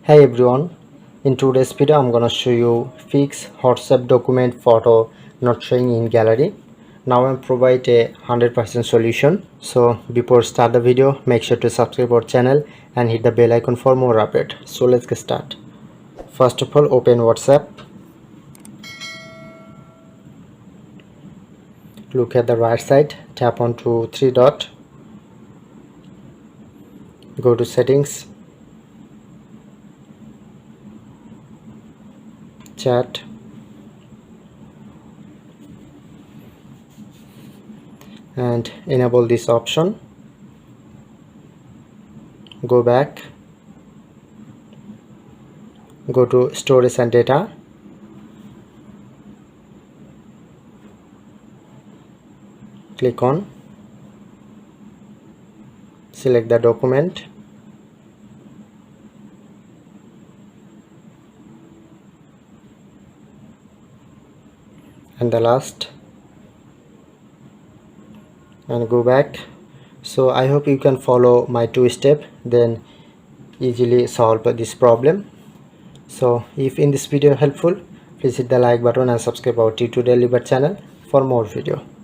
Hey everyone, in today's video I'm gonna show you fix WhatsApp document photo not showing in gallery. Now I'm provide a 100% solution. So before start the video, make sure to subscribe our channel and hit the bell icon for more update. So let's get start. First of all, open WhatsApp. Look at the right side, tap onto three dot, go to settings, chat, and enable this option. Go back, go to storage and data, click on, select the document, and the last, and go back. So I hope you can follow my two-step, then easily solve this problem. So if in this video helpful, please hit the like button and subscribe our tutorial channel for more video.